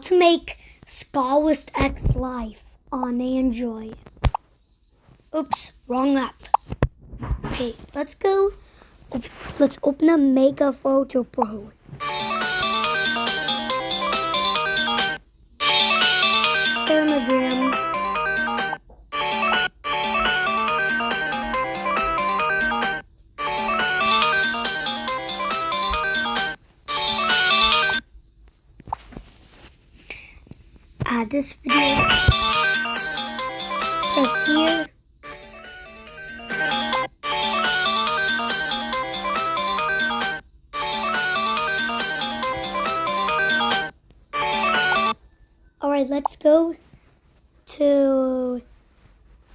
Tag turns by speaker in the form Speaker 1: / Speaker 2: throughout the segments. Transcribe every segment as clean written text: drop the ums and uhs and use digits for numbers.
Speaker 1: to make Scawist X Life on Android. Oops, wrong app. Okay, let's go. Let's open up Mega Photo Pro. Thermogram. Add this video. Press here. Alright, let's go to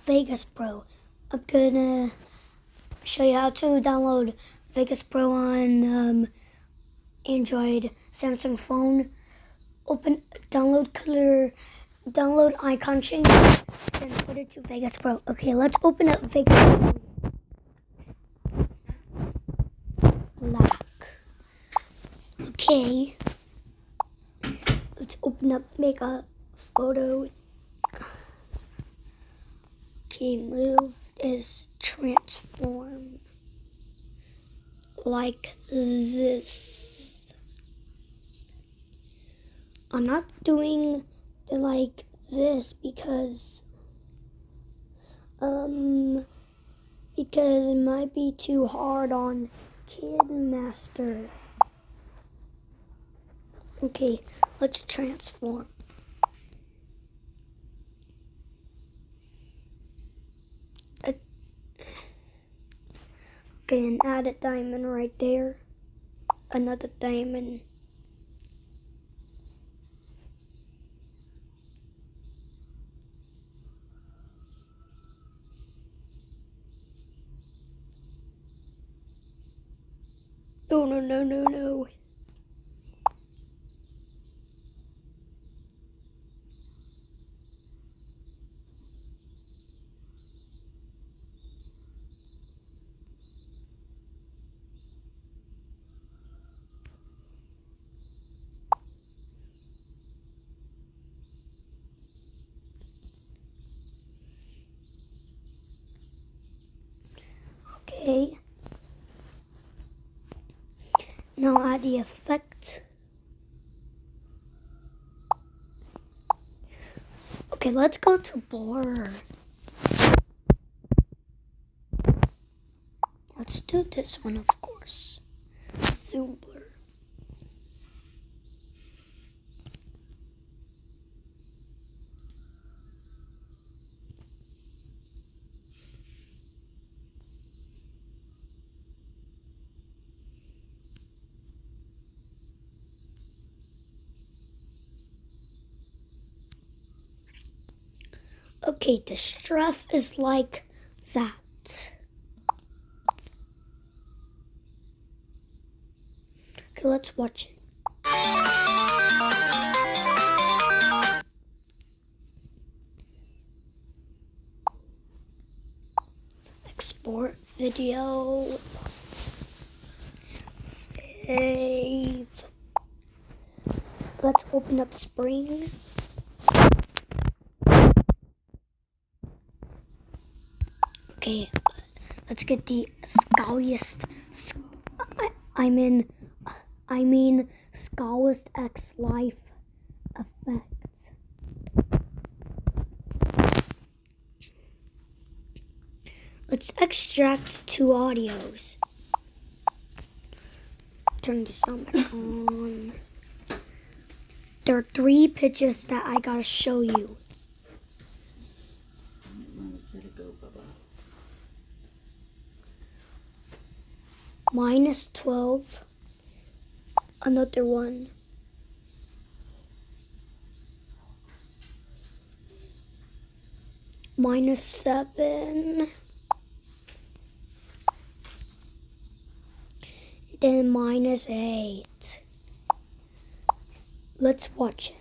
Speaker 1: Vegas Pro. I'm gonna show you how to download Vegas Pro on Android, Samsung phone. Download icon change, and put it to Vegas Pro. Okay, let's open up Vegas Pro. Lock. Okay. Let's open up Mega Photo. Okay, move is transform. Like this. I'm not doing the like this because it might be too hard on KidMaster. Okay, let's transform. Okay, and add a diamond right there. Another diamond. No. Okay. Now add the effect. Okay, let's go to blur. Let's do this one, of course. Zoom blur. Okay, the stuff is like that. Okay, let's watch it. Export video. Save. Let's open up Spring. Okay, let's get the scawist. I mean Scawist X Life effects. Let's extract two audios. Turn the sound back on. There are 3 pitches that I gotta show you. -12. Another one. -7. Then -8. Let's watch it.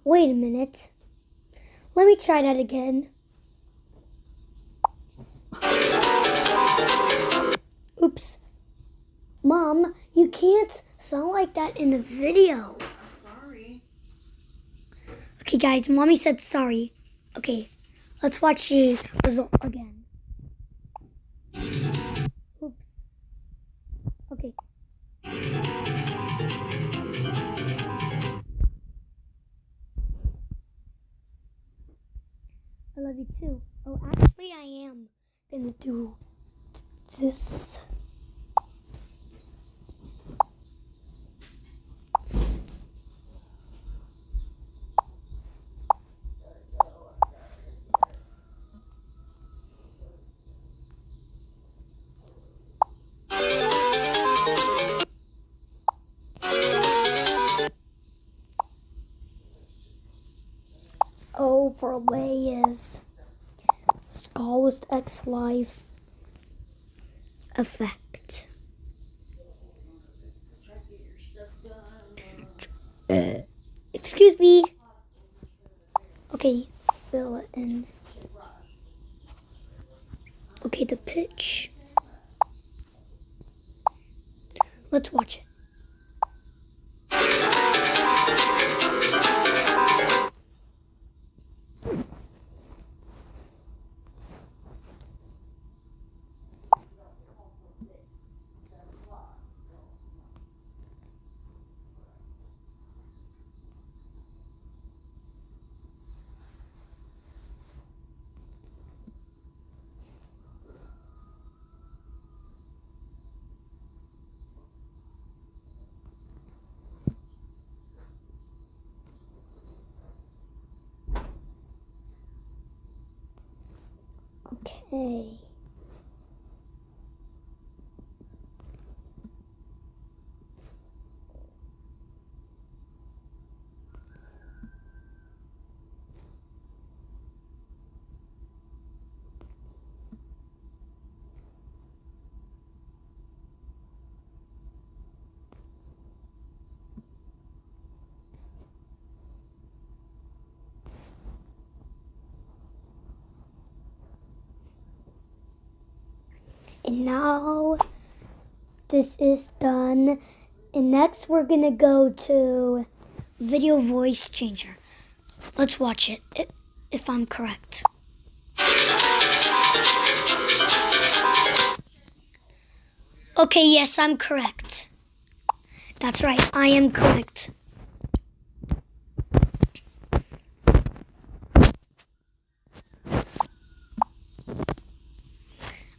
Speaker 1: Wait a minute. Let me try that again. Oops. like that in the video.
Speaker 2: Sorry.
Speaker 1: Okay, guys, Mommy said sorry. Okay, let's watch the result again. Oops. Okay. I love you too. Oh, actually, I am gonna do this. Overlay is scawist X Life effect. Excuse me. Okay, fill it in. Okay, the pitch. Let's watch it. Okay. And now this is done. And next we're gonna go to video voice changer. Let's watch it if I'm correct. Okay, yes, I'm correct. That's right, I am correct.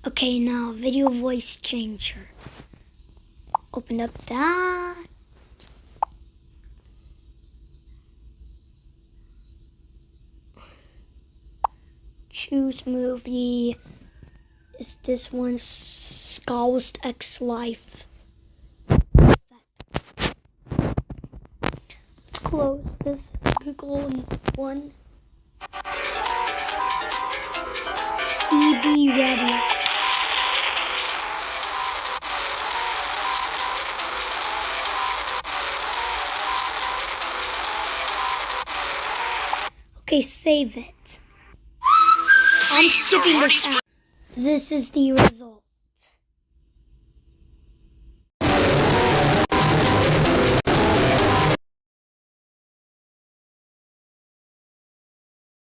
Speaker 1: Okay, now video voice changer. Open up that. Choose movie. Is this one scawist X Life? Let's close this Google one. CB ready. Okay, save it. I'm skipping this out. This is the result.